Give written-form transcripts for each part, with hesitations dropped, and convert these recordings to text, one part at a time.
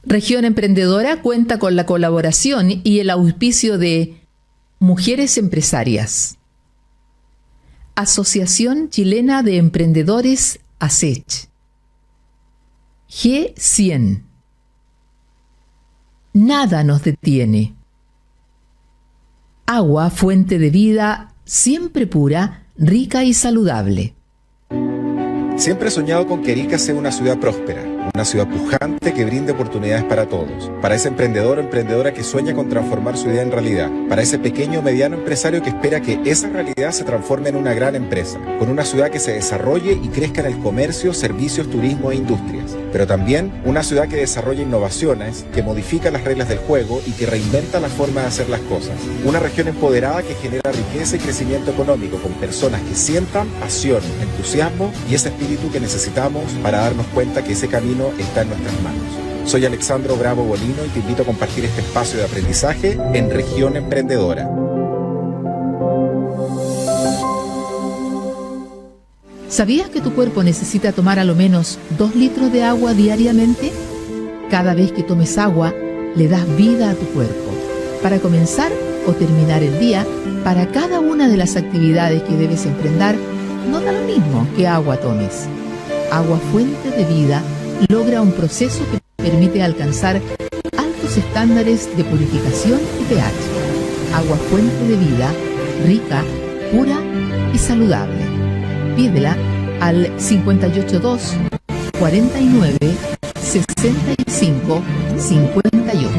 Región Emprendedora cuenta con la colaboración y el auspicio de Mujeres Empresarias, Asociación Chilena de Emprendedores ASECH, G100, Nada nos detiene, Agua, fuente de vida, siempre pura, rica y saludable. Siempre he soñado con que Arica sea una ciudad próspera, una ciudad pujante que brinde oportunidades para todos. Para ese emprendedor o emprendedora que sueña con transformar su idea en realidad. Para ese pequeño o mediano empresario que espera que esa realidad se transforme en una gran empresa. Con una ciudad que se desarrolle y crezca en el comercio, servicios, turismo e industrias. Pero también una ciudad que desarrolla innovaciones, que modifica las reglas del juego y que reinventa la forma de hacer las cosas. Una región empoderada que genera riqueza y crecimiento económico con personas que sientan pasión, entusiasmo y ese espíritu que necesitamos para darnos cuenta que ese camino está en nuestras manos. Soy Alexandro Bravo Bolino y te invito a compartir este espacio de aprendizaje en Región Emprendedora. ¿Sabías que tu cuerpo necesita tomar a lo menos 2 litros de agua diariamente? Cada vez que tomes agua, le das vida a tu cuerpo. Para comenzar o terminar el día, para cada una de las actividades que debes emprender, no da lo mismo qué agua tomes. Agua Fuente de Vida logra un proceso que permite alcanzar altos estándares de purificación y pH. Agua Fuente de Vida, rica, pura y saludable. Pídela al 582 49 65 58.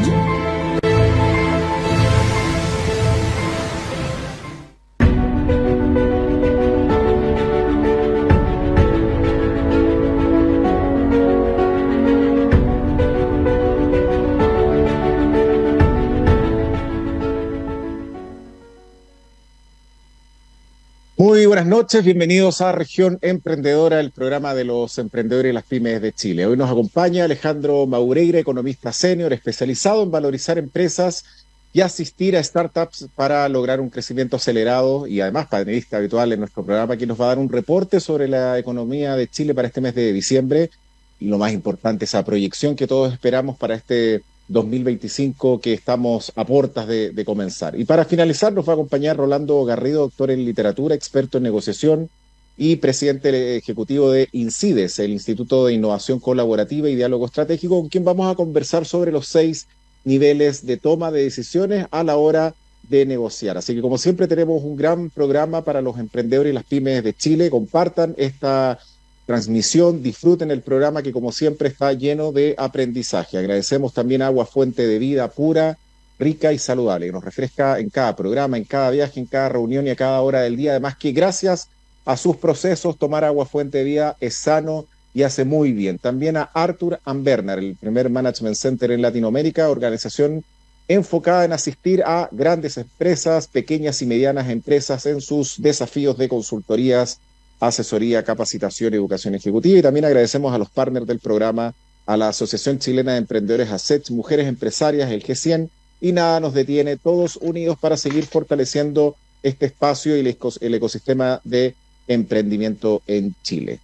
Muy buenas noches, bienvenidos a Región Emprendedora, el programa de los emprendedores y las pymes de Chile. Hoy nos acompaña Alejandro Maureira, economista senior, especializado en valorizar empresas y asistir a startups para lograr un crecimiento acelerado y además panelista habitual en nuestro programa, que nos va a dar un reporte sobre la economía de Chile para este mes de diciembre y lo más importante, esa proyección que todos esperamos para este 2025 que estamos a puertas de comenzar. Y para finalizar nos va a acompañar Rolando Garrido, doctor en literatura, experto en negociación y presidente ejecutivo de INCIDES, el Instituto de Innovación Colaborativa y Diálogo Estratégico, con quien vamos a conversar sobre los 6 niveles de toma de decisiones a la hora de negociar. Así que como siempre tenemos un gran programa para los emprendedores y las pymes de Chile. Compartan esta transmisión, disfruten el programa que como siempre está lleno de aprendizaje. Agradecemos también a Agua Fuente de Vida pura, rica y saludable, que nos refresca en cada programa, en cada viaje, en cada reunión y a cada hora del día. Además que gracias a sus procesos, tomar Agua Fuente de Vida es sano y hace muy bien. También a Arthur & Bernard, el primer management center en Latinoamérica, organización enfocada en asistir a grandes empresas, pequeñas y medianas empresas en sus desafíos de consultorías, asesoría, capacitación y educación ejecutiva. Y también agradecemos a los partners del programa, a la Asociación Chilena de Emprendedores ASECH, Mujeres Empresarias, el G100, y Nada nos detiene, todos unidos para seguir fortaleciendo este espacio y el ecosistema de emprendimiento en Chile.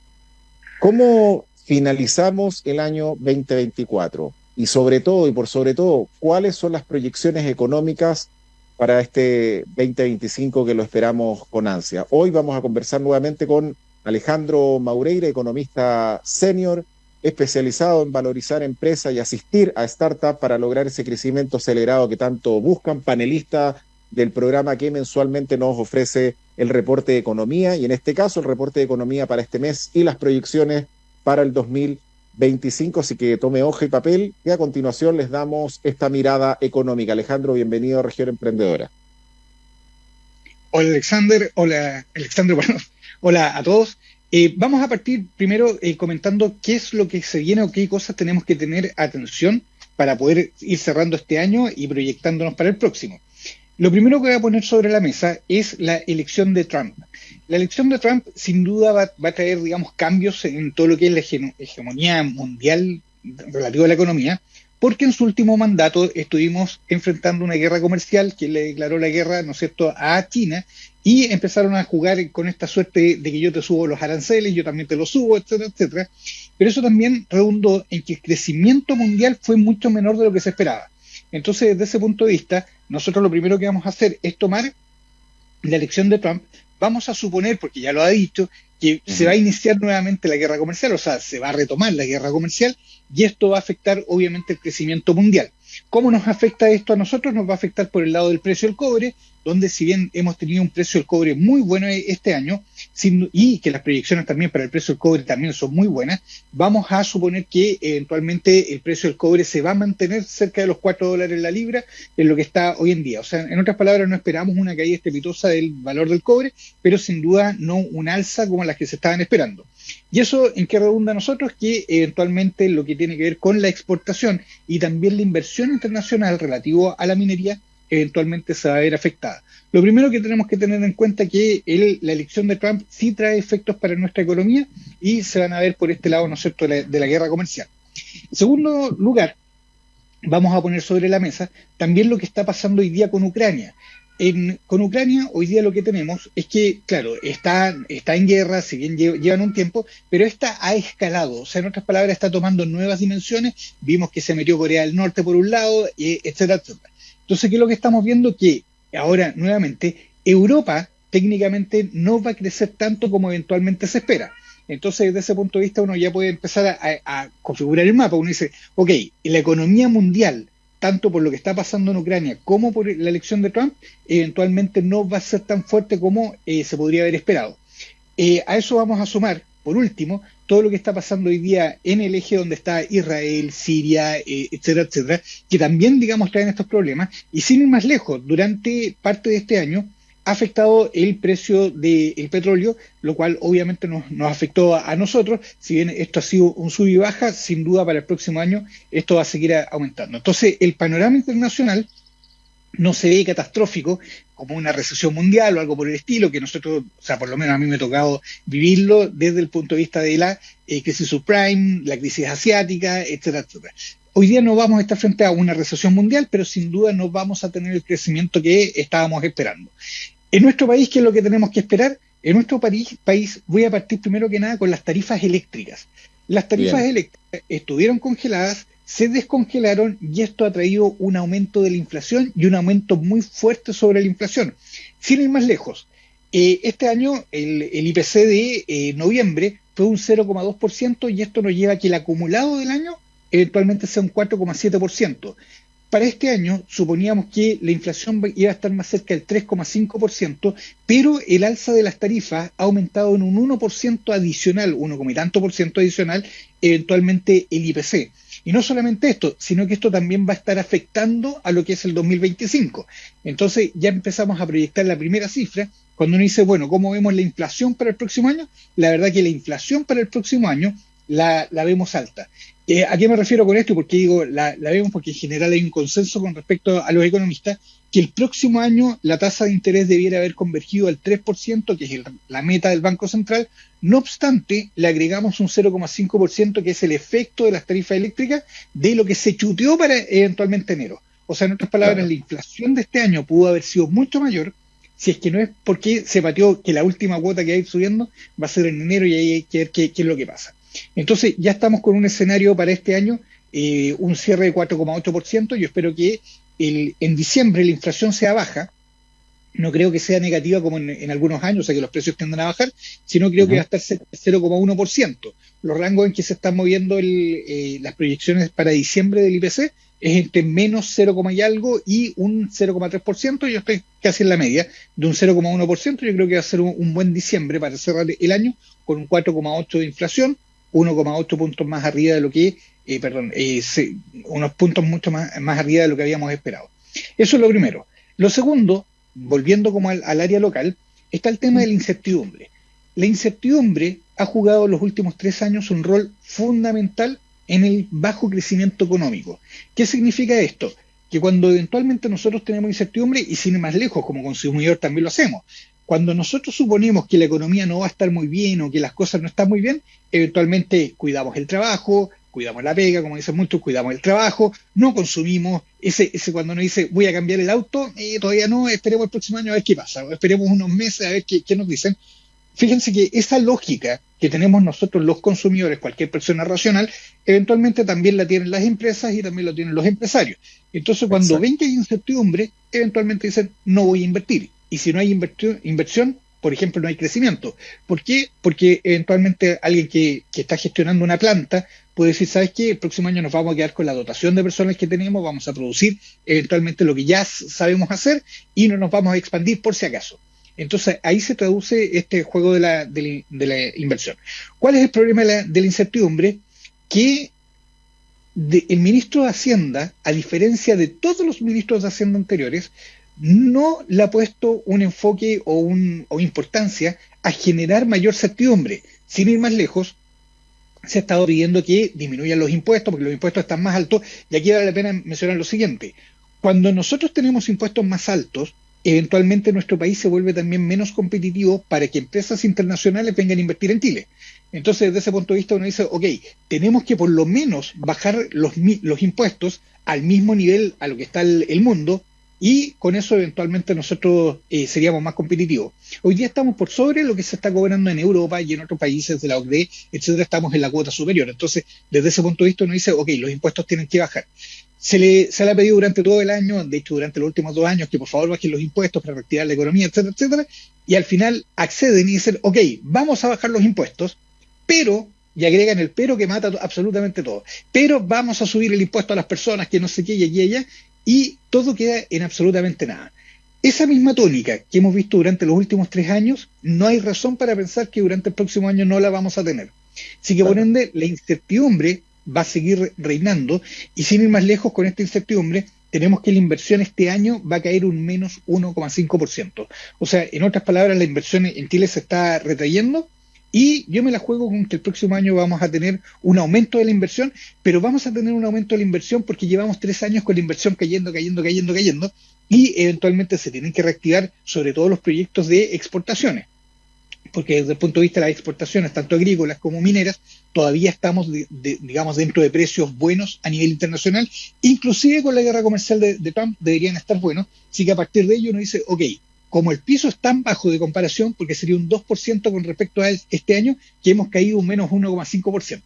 ¿Cómo finalizamos el año 2024? Y sobre todo, y por sobre todo, ¿cuáles son las proyecciones económicas para este 2025 que lo esperamos con ansia? Hoy vamos a conversar nuevamente con Alejandro Maureira, economista senior, especializado en valorizar empresas y asistir a startups para lograr ese crecimiento acelerado que tanto buscan, panelista del programa que mensualmente nos ofrece el reporte de economía, y en este caso el reporte de economía para este mes y las proyecciones para el 2025, así que tome hoja y papel y a continuación les damos esta mirada económica. Alejandro, bienvenido a Región Emprendedora. Hola Alexander, bueno, hola a todos. Vamos a partir primero comentando qué es lo que se viene o qué cosas tenemos que tener atención para poder ir cerrando este año y proyectándonos para el próximo. Lo primero que voy a poner sobre la mesa es la elección de Trump. La elección de Trump sin duda va a traer, digamos, cambios en todo lo que es la hegemonía mundial relativa a la economía, porque en su último mandato estuvimos enfrentando una guerra comercial que le declaró la guerra, ¿no es cierto?, a China, y empezaron a jugar con esta suerte de que yo te subo los aranceles, yo también te los subo, etcétera, etcétera. Pero eso también redundó en que el crecimiento mundial fue mucho menor de lo que se esperaba. Entonces, desde ese punto de vista, nosotros lo primero que vamos a hacer es tomar la elección de Trump. Vamos a suponer, porque ya lo ha dicho, que se va a iniciar nuevamente la guerra comercial, o sea, se va a retomar la guerra comercial, y esto va a afectar obviamente el crecimiento mundial. ¿Cómo nos afecta esto a nosotros? Nos va a afectar por el lado del precio del cobre, donde si bien hemos tenido un precio del cobre muy bueno este año, y que las proyecciones también para el precio del cobre también son muy buenas, vamos a suponer que eventualmente el precio del cobre se va a mantener cerca de los $4 la libra, en lo que está hoy en día. O sea, en otras palabras, no esperamos una caída estrepitosa del valor del cobre, pero sin duda no un alza como las que se estaban esperando. ¿Y eso en qué redunda a nosotros? Que eventualmente lo que tiene que ver con la exportación y también la inversión internacional relativo a la minería eventualmente se va a ver afectada. Lo primero que tenemos que tener en cuenta es que la elección de Trump sí trae efectos para nuestra economía y se van a ver por este lado, ¿no es cierto?, de la guerra comercial. En segundo lugar, vamos a poner sobre la mesa también lo que está pasando hoy día con Ucrania. Con Ucrania, hoy día lo que tenemos es que, claro, está en guerra, si bien llevan un tiempo, pero esta ha escalado. O sea, en otras palabras, está tomando nuevas dimensiones. Vimos que se metió Corea del Norte por un lado, etcétera, etcétera. Entonces, ¿qué es lo que estamos viendo? Que ahora, nuevamente, Europa técnicamente no va a crecer tanto como eventualmente se espera. Entonces, desde ese punto de vista, uno ya puede empezar a configurar el mapa. Uno dice, ok, la economía mundial, tanto por lo que está pasando en Ucrania como por la elección de Trump, eventualmente no va a ser tan fuerte como se podría haber esperado. A eso vamos a sumar, por último, todo lo que está pasando hoy día en el eje donde está Israel, Siria, etcétera, etcétera, que también, digamos, traen estos problemas. Y sin ir más lejos, durante parte de este año ha afectado el precio del petróleo, lo cual obviamente nos afectó a nosotros. Si bien esto ha sido un sub y baja, sin duda para el próximo año esto va a seguir aumentando. Entonces, el panorama internacional no se ve catastrófico como una recesión mundial o algo por el estilo, que nosotros, o sea, por lo menos a mí me ha tocado vivirlo desde el punto de vista de la crisis subprime, la crisis asiática, etcétera, etcétera. Hoy día no vamos a estar frente a una recesión mundial, pero sin duda no vamos a tener el crecimiento que estábamos esperando. En nuestro país, ¿qué es lo que tenemos que esperar? En nuestro país voy a partir primero que nada con las tarifas eléctricas. Las tarifas eléctricas estuvieron congeladas, se descongelaron y esto ha traído un aumento de la inflación y un aumento muy fuerte sobre la inflación. Sin ir más lejos, este año el IPC de noviembre fue un 0,2% y esto nos lleva a que el acumulado del año eventualmente sea un 4,7%. Para este año suponíamos que la inflación iba a estar más cerca del 3,5%, pero el alza de las tarifas ha aumentado en un 1% adicional, 1, y tanto por ciento adicional, eventualmente el IPC. Y no solamente esto, sino que esto también va a estar afectando a lo que es el 2025. Entonces ya empezamos a proyectar la primera cifra. Cuando uno dice, bueno, ¿cómo vemos la inflación para el próximo año? La verdad que la inflación para el próximo año la vemos alta. ¿A qué me refiero con esto? Porque digo, la vemos porque en general hay un consenso con respecto a los economistas que el próximo año la tasa de interés debiera haber convergido al 3%, que es la meta del Banco Central. No obstante, le agregamos un 0,5%, que es el efecto de las tarifas eléctricas de lo que se chuteó para eventualmente enero. O sea, en otras palabras, claro, la inflación de este año pudo haber sido mucho mayor, si es que no es porque se pateó que la última cuota que va a ir subiendo va a ser en enero y ahí hay que ver qué es lo que pasa. Entonces, ya estamos con un escenario para este año, un cierre de 4,8%. Yo espero que en diciembre la inflación sea baja. No creo que sea negativa como en algunos años, o sea que los precios tienden a bajar, sino creo que va a estar 0,1%. Los rangos en que se están moviendo las proyecciones para diciembre del IPC es entre menos 0, y algo y un 0,3%. Yo estoy casi en la media de un 0,1%. Yo creo que va a ser un buen diciembre para cerrar el año con un 4,8% de inflación, 1,8 puntos más arriba de lo que, unos puntos mucho más arriba de lo que habíamos esperado. Eso es lo primero. Lo segundo, volviendo como al área local, está el tema de la incertidumbre. La incertidumbre ha jugado los últimos 3 años un rol fundamental en el bajo crecimiento económico. ¿Qué significa esto? Que cuando eventualmente nosotros tenemos incertidumbre, y sin ir más lejos, como consumidor también lo hacemos, cuando nosotros suponemos que la economía no va a estar muy bien o que las cosas no están muy bien, eventualmente cuidamos el trabajo, cuidamos la pega, como dicen muchos, cuidamos el trabajo, no consumimos, ese cuando uno dice voy a cambiar el auto, todavía no, esperemos el próximo año a ver qué pasa, o esperemos unos meses a ver qué nos dicen. Fíjense que esa lógica que tenemos nosotros los consumidores, cualquier persona racional, eventualmente también la tienen las empresas y también lo tienen los empresarios. Entonces, cuando ven que hay incertidumbre, eventualmente dicen, no voy a invertir. Y si no hay inversión, por ejemplo, no hay crecimiento. ¿Por qué? Porque eventualmente alguien que está gestionando una planta puede decir, ¿sabes qué? El próximo año nos vamos a quedar con la dotación de personas que tenemos, vamos a producir eventualmente lo que ya sabemos hacer y no nos vamos a expandir por si acaso. Entonces, ahí se traduce este juego de la inversión. ¿Cuál es el problema de la incertidumbre? Que el ministro de Hacienda, a diferencia de todos los ministros de Hacienda anteriores, no le ha puesto un enfoque o importancia a generar mayor certidumbre. Sin ir más lejos, se ha estado pidiendo que disminuyan los impuestos, porque los impuestos están más altos, y aquí vale la pena mencionar lo siguiente. Cuando nosotros tenemos impuestos más altos, eventualmente nuestro país se vuelve también menos competitivo para que empresas internacionales vengan a invertir en Chile. Entonces, desde ese punto de vista, uno dice, ok, tenemos que por lo menos bajar los impuestos al mismo nivel a lo que está el mundo, y con eso eventualmente nosotros seríamos más competitivos. Hoy día estamos por sobre lo que se está cobrando en Europa y en otros países de la OCDE, etcétera, estamos en la cuota superior. Entonces, desde ese punto de vista, uno dice, ok, los impuestos tienen que bajar. Se le ha pedido durante todo el año, de hecho durante los últimos 2 años, que por favor bajen los impuestos para reactivar la economía, etcétera, etcétera, y al final acceden y dicen, ok, vamos a bajar los impuestos, pero, y agregan el pero que mata absolutamente todo, pero vamos a subir el impuesto a las personas, que no sé qué, y aquí y allá, y todo queda en absolutamente nada. Esa misma tónica que hemos visto durante los últimos 3 años, no hay razón para pensar que durante el próximo año no la vamos a tener. Así que por ende, la incertidumbre va a seguir reinando, y sin ir más lejos con esta incertidumbre, tenemos que la inversión este año va a caer un menos 1,5%. O sea, en otras palabras, la inversión en Chile se está retrayendo, y yo me la juego con que el próximo año vamos a tener un aumento de la inversión, pero vamos a tener un aumento de la inversión porque llevamos 3 años con la inversión cayendo, y eventualmente se tienen que reactivar sobre todo los proyectos de exportaciones. Porque desde el punto de vista de las exportaciones, tanto agrícolas como mineras, todavía estamos, digamos, dentro de precios buenos a nivel internacional, inclusive con la guerra comercial de Trump deberían estar buenos, así que a partir de ello uno dice, ok, como el piso es tan bajo de comparación, porque sería un 2% con respecto a este año, que hemos caído un menos 1,5%.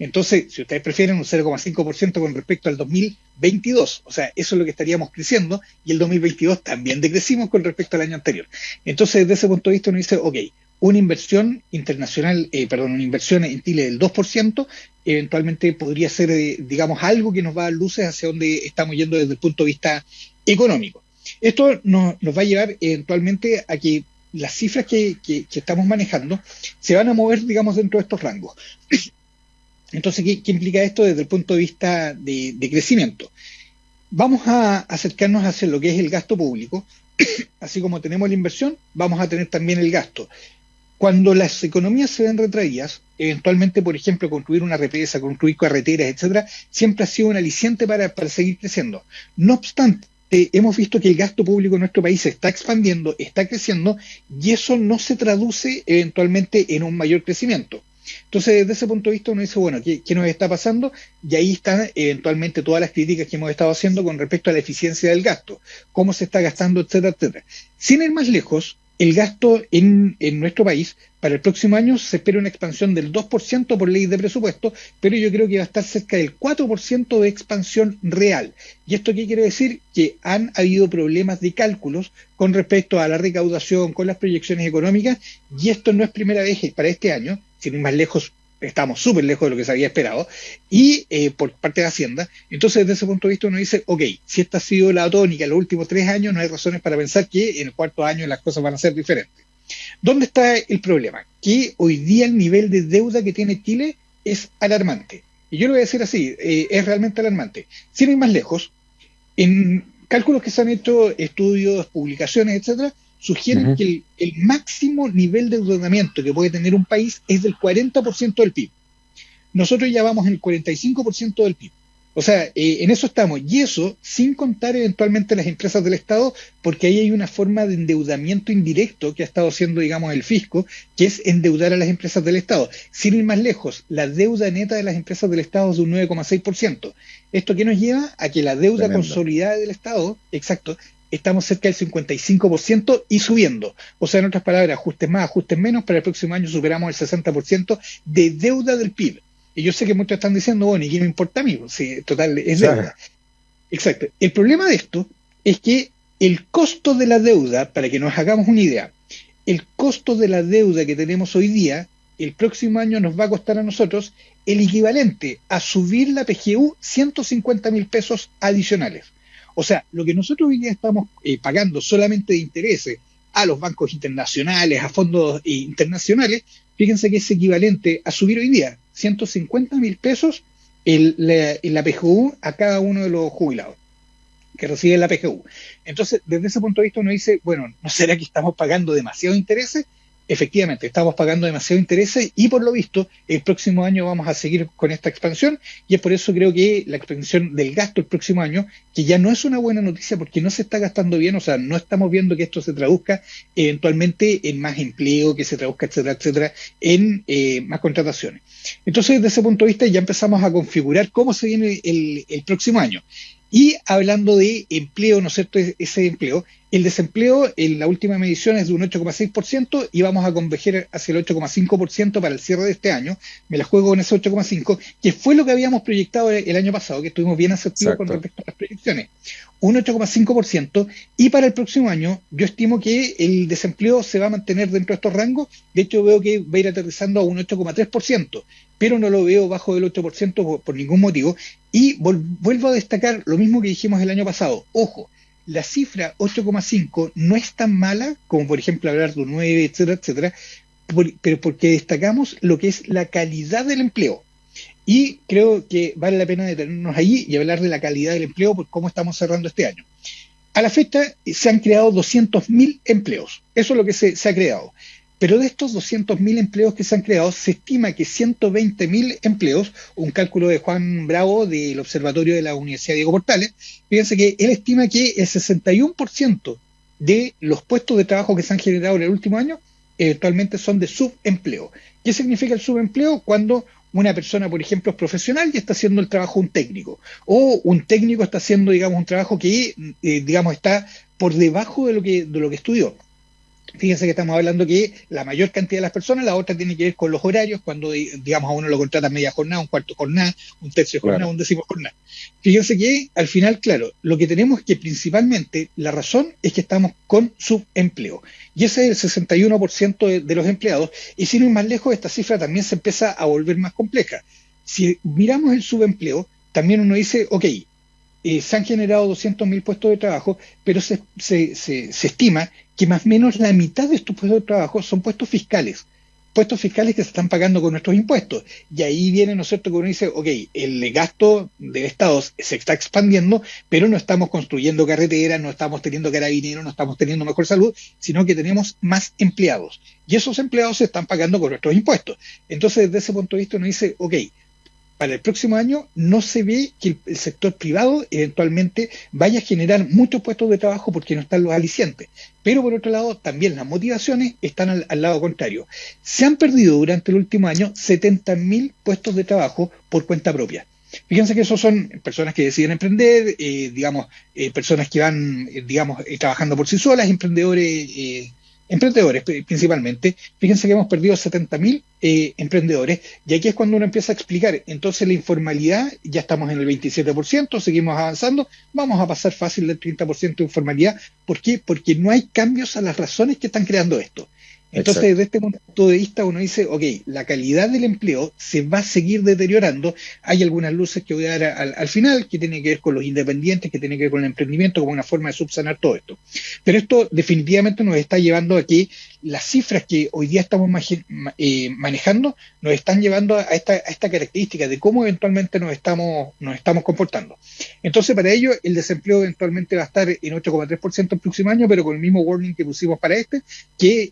Entonces, si ustedes prefieren, un 0,5% con respecto al 2022, o sea, eso es lo que estaríamos creciendo, y el 2022 también decrecimos con respecto al año anterior. Entonces, desde ese punto de vista uno dice, ok, una inversión internacional, una inversión en Chile del 2%, eventualmente podría ser, digamos, algo que nos va a dar luces hacia donde estamos yendo desde el punto de vista económico. Esto nos va a llevar eventualmente a que las cifras que estamos manejando se van a mover, digamos, dentro de estos rangos. Entonces, ¿qué implica esto desde el punto de vista de crecimiento? Vamos a acercarnos hacia lo que es el gasto público. Así como tenemos la inversión, vamos a tener también el gasto. Cuando las economías se ven retraídas, eventualmente, por ejemplo, construir una represa, construir carreteras, etcétera, siempre ha sido un aliciente para seguir creciendo. No obstante, hemos visto que el gasto público en nuestro país se está expandiendo, está creciendo, y eso no se traduce eventualmente en un mayor crecimiento. Entonces, desde ese punto de vista uno dice, bueno, ¿qué nos está pasando? Y ahí están eventualmente todas las críticas que hemos estado haciendo con respecto a la eficiencia del gasto, cómo se está gastando, etcétera, etcétera. Sin ir más lejos, el gasto en nuestro país para el próximo año se espera una expansión del 2% por ley de presupuesto, pero yo creo que va a estar cerca del 4% de expansión real. ¿Y esto qué quiere decir? Que han habido problemas de cálculos con respecto a la recaudación, con las proyecciones económicas, y esto no es primera vez para este año, sin ir más lejos. Estamos súper lejos de lo que se había esperado, y por parte de Hacienda. Entonces, desde ese punto de vista uno dice, ok, si esta ha sido la tónica en los últimos 3 años, no hay razones para pensar que en el 4º año las cosas van a ser diferentes. ¿Dónde está el problema? Que hoy día el nivel de deuda que tiene Chile es alarmante. Y yo lo voy a decir así, es realmente alarmante. Sin ir más lejos, en cálculos que se han hecho, estudios, publicaciones, etcétera, sugieren que el máximo nivel de endeudamiento que puede tener un país es del 40% del PIB. Nosotros ya vamos en el 45% del PIB. O sea, en eso estamos. Y eso sin contar eventualmente las empresas del Estado, porque ahí hay una forma de endeudamiento indirecto que ha estado haciendo, digamos, el fisco, que es endeudar a las empresas del Estado. Sin ir más lejos, la deuda neta de las empresas del Estado es de un 9,6%. ¿Esto qué nos lleva? A que la deuda Tremendo. consolidada del Estado, exacto, estamos cerca del 55% y subiendo. O sea, en otras palabras, ajustes más, ajustes menos, para el próximo año superamos el 60% de deuda del PIB. Y yo sé que muchos están diciendo, bueno, ¿y qué me importa a mí? Sí, total, es Claro. deuda. Exacto. El problema de esto es que el costo de la deuda, para que nos hagamos una idea, el costo de la deuda que tenemos hoy día, el próximo año nos va a costar a nosotros el equivalente a subir la PGU 150.000 pesos adicionales. O sea, lo que nosotros hoy día estamos pagando solamente de intereses a los bancos internacionales, a fondos internacionales, fíjense que es equivalente a subir hoy día 150.000 pesos la PGU a cada uno de los jubilados que reciben la PGU. Entonces, desde ese punto de vista uno dice, bueno, ¿no será que estamos pagando demasiados intereses? Efectivamente, estamos pagando demasiados intereses y por lo visto el próximo año vamos a seguir con esta expansión y es por eso creo que la expansión del gasto el próximo año, que ya no es una buena noticia porque no se está gastando bien, o sea, no estamos viendo que esto se traduzca eventualmente en más empleo, que se traduzca, etcétera, etcétera, en más contrataciones. Entonces, desde ese punto de vista ya empezamos a configurar cómo se viene el próximo año. Y hablando de empleo, ¿no es cierto? Ese empleo, el desempleo en la última medición es de un 8,6% y vamos a converger hacia el 8,5% para el cierre de este año. Me la juego con ese 8,5%, que fue lo que habíamos proyectado el año pasado, que estuvimos bien asertivos con respecto a las proyecciones. Un 8,5%, y para el próximo año yo estimo que el desempleo se va a mantener dentro de estos rangos. De hecho, veo que va a ir aterrizando a un 8,3%, pero no lo veo bajo del 8% por ningún motivo. Y vuelvo a destacar lo mismo que dijimos el año pasado. Ojo, la cifra 8,5 no es tan mala como, por ejemplo, hablar de un 9, etcétera, etcétera, pero porque destacamos lo que es la calidad del empleo. Y creo que vale la pena detenernos ahí y hablar de la calidad del empleo por cómo estamos cerrando este año. A la fecha se han creado 200.000 empleos. Eso es lo que se ha creado. Pero de estos 200.000 empleos que se han creado, se estima que 120.000 empleos, un cálculo de Juan Bravo del Observatorio de la Universidad Diego Portales, fíjense que él estima que el 61% de los puestos de trabajo que se han generado en el último año eventualmente son de subempleo. ¿Qué significa el subempleo? Cuando una persona, por ejemplo, es profesional y está haciendo el trabajo de un técnico, o un técnico está haciendo, digamos, un trabajo que, digamos, está por debajo de lo que estudió. Fíjense que estamos hablando que la mayor cantidad de las personas, la otra tiene que ver con los horarios, cuando, digamos, a uno lo contratan media jornada, un cuarto jornada, un tercio jornada, Claro. un décimo jornada. Fíjense que, al final, claro, lo que tenemos es que principalmente la razón es que estamos con subempleo. Y ese es el 61% de los empleados. Y sin ir más lejos, esta cifra también se empieza a volver más compleja. Si miramos el subempleo, también uno dice, ok, se han generado 200.000 puestos de trabajo, pero se estima que más o menos la mitad de estos puestos de trabajo son puestos fiscales que se están pagando con nuestros impuestos. Y ahí viene, ¿no es cierto?, que uno dice, ok, el gasto del Estado se está expandiendo, pero no estamos construyendo carreteras, no estamos teniendo carabineros, no estamos teniendo mejor salud, sino que tenemos más empleados. Y esos empleados se están pagando con nuestros impuestos. Entonces, desde ese punto de vista, uno dice, ok, para el próximo año no se ve que el sector privado eventualmente vaya a generar muchos puestos de trabajo porque no están los alicientes. Pero por otro lado, también las motivaciones están al lado contrario. Se han perdido durante el último año 70.000 puestos de trabajo por cuenta propia. Fíjense que esos son personas que deciden emprender, personas que van, trabajando por sí solas, emprendedores principalmente. Fíjense que hemos perdido 70.000 emprendedores, y aquí es cuando uno empieza a explicar. Entonces la informalidad, ya estamos en el 27%, seguimos avanzando, vamos a pasar fácil del 30% de informalidad. ¿Por qué? Porque no hay cambios a las razones que están creando esto. Entonces, Exacto. desde este punto de vista, uno dice, ok, la calidad del empleo se va a seguir deteriorando. Hay algunas luces que voy a dar al final, que tienen que ver con los independientes, que tienen que ver con el emprendimiento, como una forma de subsanar todo esto. Pero esto definitivamente nos está llevando a que las cifras que hoy día estamos manejando nos están llevando a esta característica de cómo eventualmente nos estamos comportando. Entonces, para ello, el desempleo eventualmente va a estar en 8,3% el próximo año, pero con el mismo warning que pusimos para que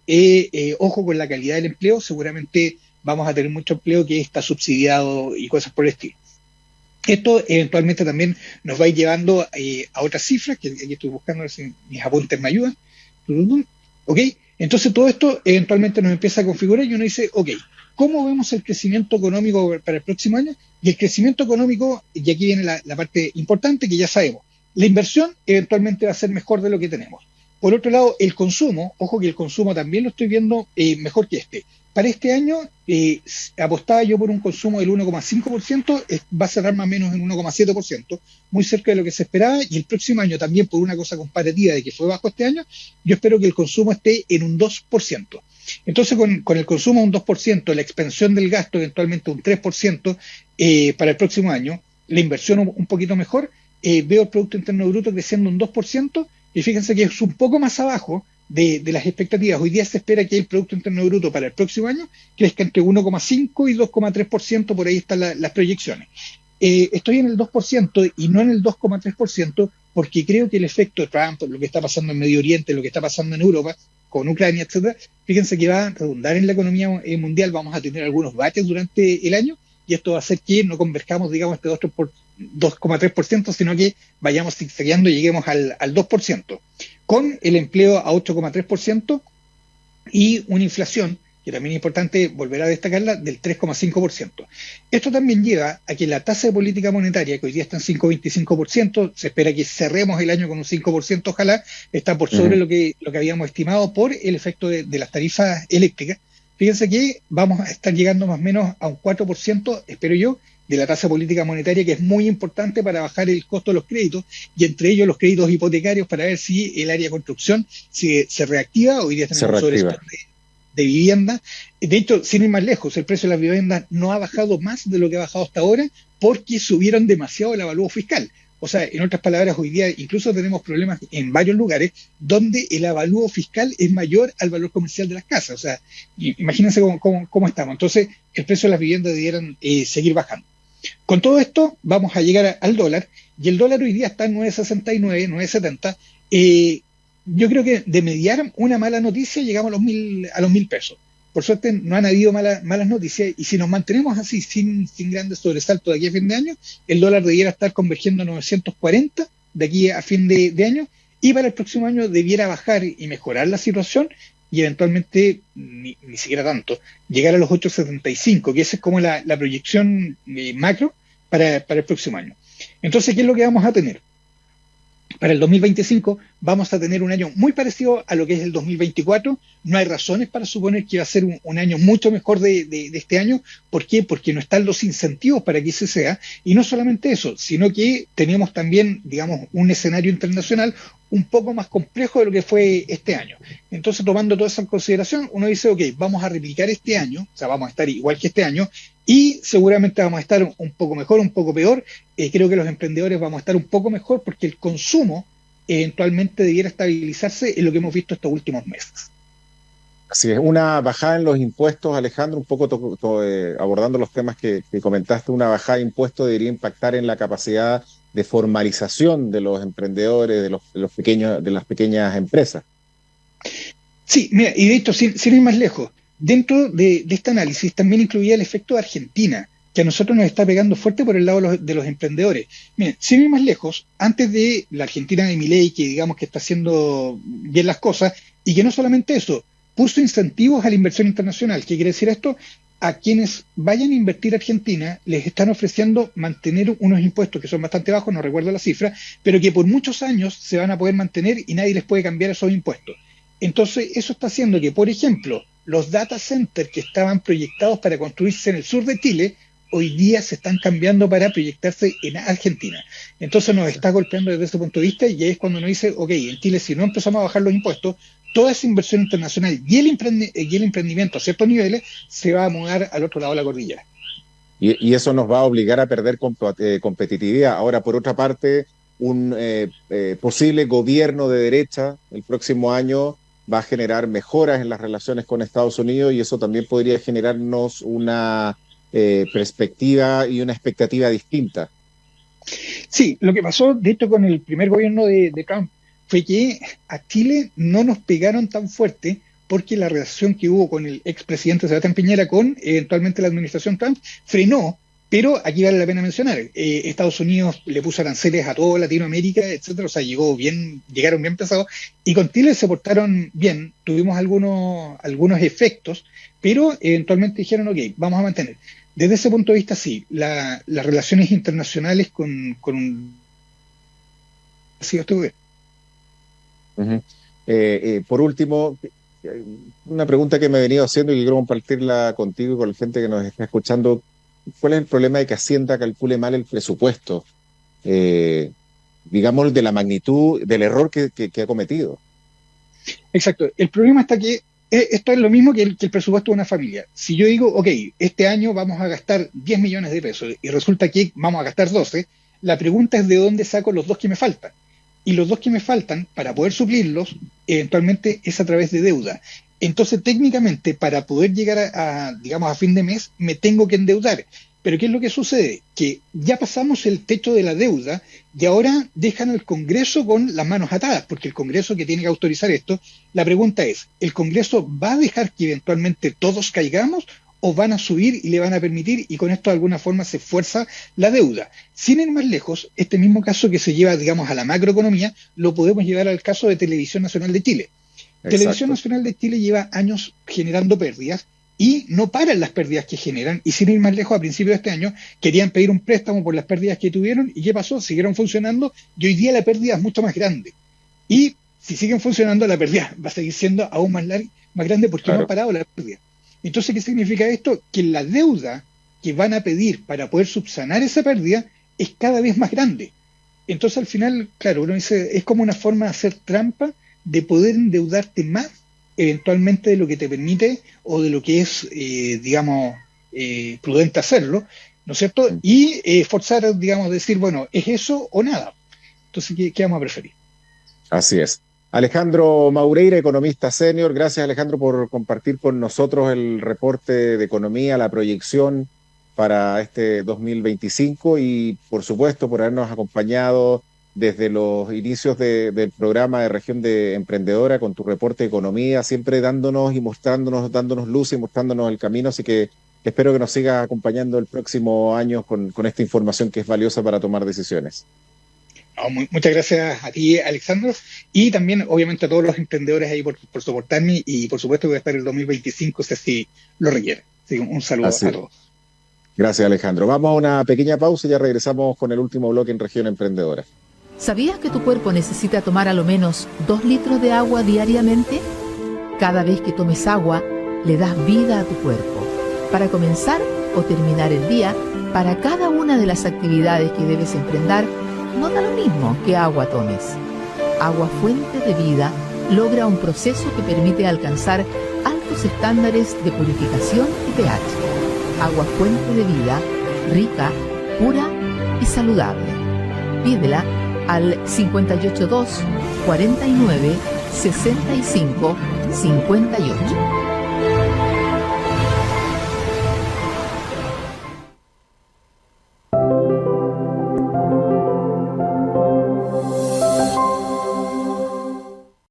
ojo con la calidad del empleo, seguramente vamos a tener mucho empleo que está subsidiado y cosas por el estilo. Esto eventualmente también nos va a ir llevando a otras cifras, que aquí estoy buscando, a ver si mis apuntes me ayudan. ¿Ok? Entonces todo esto eventualmente nos empieza a configurar y uno dice, ok, ¿cómo vemos el crecimiento económico para el próximo año? Y el crecimiento económico, y aquí viene la parte importante que ya sabemos, la inversión eventualmente va a ser mejor de lo que tenemos. Por otro lado, el consumo, ojo que el consumo también lo estoy viendo mejor que este. Para este año apostaba yo por un consumo del 1,5%, va a cerrar más o menos en 1,7%, muy cerca de lo que se esperaba, y el próximo año también por una cosa comparativa de que fue bajo este año, yo espero que el consumo esté en un 2%. Entonces con el consumo un 2%, la expansión del gasto eventualmente un 3% para el próximo año, la inversión un poquito mejor, veo el Producto Interno Bruto creciendo un 2%, y fíjense que es un poco más abajo de las expectativas. Hoy día se espera que el Producto Interno Bruto para el próximo año crezca entre 1,5 y 2,3%, por ahí están las proyecciones. Estoy en el 2% y no en el 2,3% porque creo que el efecto Trump, lo que está pasando en Medio Oriente, lo que está pasando en Europa, con Ucrania, etcétera, fíjense que va a redundar en la economía mundial, vamos a tener algunos baches durante el año y esto va a hacer que no converjamos, digamos, este 2,3%, sino que vayamos zigzagueando y lleguemos al 2%, con el empleo a 8,3% y una inflación, que también es importante volver a destacarla, del 3,5%. Esto también lleva a que la tasa de política monetaria, que hoy día está en 5,25%, se espera que cerremos el año con un 5%, ojalá, está por sobre lo que habíamos estimado por el efecto de las tarifas eléctricas. Fíjense que vamos a estar llegando más o menos a un 4%, espero yo, de la tasa política monetaria, que es muy importante para bajar el costo de los créditos, y entre ellos los créditos hipotecarios, para ver si el área de construcción se reactiva. Hoy día tenemos un sobrestock de vivienda. De hecho, sin ir más lejos, el precio de las viviendas no ha bajado más de lo que ha bajado hasta ahora porque subieron demasiado el avalúo fiscal. O sea, en otras palabras, hoy día incluso tenemos problemas en varios lugares donde el avalúo fiscal es mayor al valor comercial de las casas. O sea, imagínense cómo estamos. Entonces, el precio de las viviendas debieran seguir bajando. Con todo esto, vamos a llegar al dólar, y el dólar hoy día está en 9,69, 9,70. Yo creo que de mediar una mala noticia llegamos a los 1.000 pesos. Por suerte no han habido malas noticias, y si nos mantenemos así sin grandes sobresaltos de aquí a fin de año, el dólar debiera estar convergiendo a 940 de aquí a fin de año, y para el próximo año debiera bajar y mejorar la situación, y eventualmente, ni siquiera tanto, llegar a los 8,75, que esa es como la proyección macro para el próximo año. Entonces, ¿qué es lo que vamos a tener? Para el 2025 vamos a tener un año muy parecido a lo que es el 2024. No hay razones para suponer que va a ser un año mucho mejor de este año. ¿Por qué? Porque no están los incentivos para que ese sea. Y no solamente eso, sino que tenemos también, digamos, un escenario internacional un poco más complejo de lo que fue este año. Entonces, tomando toda esa en consideración, uno dice, ok, vamos a replicar este año, o sea, vamos a estar igual que este año, y seguramente vamos a estar un poco mejor, un poco peor. Creo que los emprendedores vamos a estar un poco mejor porque el consumo eventualmente debiera estabilizarse en lo que hemos visto estos últimos meses. Así es, una bajada en los impuestos, Alejandro, un poco abordando los temas que comentaste, una bajada de impuestos debería impactar en la capacidad de formalización de los emprendedores, de las pequeñas empresas. Sí, mira, y de hecho, sin ir más lejos, dentro de este análisis también incluía el efecto de Argentina, que a nosotros nos está pegando fuerte por el lado de los emprendedores. Miren, sin ir más lejos, antes de la Argentina de Milei, que digamos que está haciendo bien las cosas, y que no solamente eso, puso incentivos a la inversión internacional. ¿Qué quiere decir esto? A quienes vayan a invertir a Argentina les están ofreciendo mantener unos impuestos que son bastante bajos, no recuerdo la cifra, pero que por muchos años se van a poder mantener y nadie les puede cambiar esos impuestos. Entonces, eso está haciendo que, por ejemplo, los data centers que estaban proyectados para construirse en el sur de Chile, hoy día se están cambiando para proyectarse en Argentina. Entonces nos está golpeando desde ese punto de vista, y ahí es cuando uno dice, ok, en Chile si no empezamos a bajar los impuestos, toda esa inversión internacional y el emprendimiento a ciertos niveles se va a mudar al otro lado de la cordillera. Y eso nos va a obligar a perder competitividad. Ahora, por otra parte, un posible gobierno de derecha el próximo año va a generar mejoras en las relaciones con Estados Unidos, y eso también podría generarnos una perspectiva y una expectativa distinta. Sí, lo que pasó, de hecho, con el primer gobierno de Trump fue que a Chile no nos pegaron tan fuerte porque la relación que hubo con el expresidente Sebastián Piñera con eventualmente la administración Trump frenó Pero aquí vale la pena mencionar, Estados Unidos le puso aranceles a toda Latinoamérica, etcétera, o sea, llegaron bien pesados, y con Chile se portaron bien, tuvimos algunos efectos, pero eventualmente dijeron, ok, vamos a mantener. Desde ese punto de vista, sí, las relaciones internacionales con sí, este gobierno. Por último, una pregunta que me he venido haciendo y que quiero compartirla contigo y con la gente que nos está escuchando. ¿Cuál es el problema de que Hacienda calcule mal el presupuesto? Digamos, de la magnitud del error que ha cometido. Exacto. El problema está que esto es lo mismo que el presupuesto de una familia. Si yo digo, ok, este año vamos a gastar 10 millones de pesos y resulta que vamos a gastar 12, la pregunta es de dónde saco los 2 que me faltan. Y los 2 que me faltan, para poder suplirlos, eventualmente es a través de deuda. Entonces, técnicamente, para poder llegar digamos, a fin de mes, me tengo que endeudar. Pero ¿qué es lo que sucede? Que ya pasamos el techo de la deuda y ahora dejan al Congreso con las manos atadas, porque el Congreso que tiene que autorizar esto, la pregunta es, ¿el Congreso va a dejar que eventualmente todos caigamos o van a subir y le van a permitir, y con esto de alguna forma se fuerza la deuda? Sin ir más lejos, este mismo caso que se lleva, digamos, a la macroeconomía, lo podemos llevar al caso de Televisión Nacional de Chile. Exacto. Televisión Nacional de Chile lleva años generando pérdidas y no paran las pérdidas que generan, y sin ir más lejos, a principios de este año querían pedir un préstamo por las pérdidas que tuvieron, y ¿qué pasó? Siguieron funcionando y hoy día la pérdida es mucho más grande. Y si siguen funcionando, la pérdida va a seguir siendo aún más grande porque no ha parado la pérdida. Entonces, ¿qué significa esto? Que la deuda que van a pedir para poder subsanar esa pérdida es cada vez más grande. Entonces, al final, claro, uno dice, es como una forma de hacer trampa, de poder endeudarte más eventualmente de lo que te permite o de lo que es, digamos, prudente hacerlo, ¿no es cierto? Y forzar, digamos, decir, bueno, ¿es eso o nada? Entonces, ¿qué vamos a preferir? Así es. Alejandro Maureira, economista senior. Gracias, Alejandro, por compartir con nosotros el reporte de economía, la proyección para este 2025 y, por supuesto, por habernos acompañado desde los inicios del programa de Región de Emprendedora con tu reporte de economía, siempre dándonos y mostrándonos, dándonos luz y mostrándonos el camino. Así que espero que nos sigas acompañando el próximo año con esta información que es valiosa para tomar decisiones. Muchas gracias a ti, Alexandro, y también, obviamente, a todos los emprendedores ahí por soportarme, y por supuesto que voy a estar el 2025 si así lo requiere. Así que un saludo a todos. Gracias, Alejandro. Vamos a una pequeña pausa y ya regresamos con el último bloque en Región Emprendedora. ¿Sabías que tu cuerpo necesita tomar a lo menos 2 litros de agua diariamente? Cada vez que tomes agua, le das vida a tu cuerpo. Para comenzar o terminar el día, para cada una de las actividades que debes emprender, no da lo mismo qué agua tomes. Agua Fuente de Vida logra un proceso que permite alcanzar altos estándares de purificación y pH. Agua Fuente de Vida, rica, pura y saludable. Pídela al 582 49 65 58.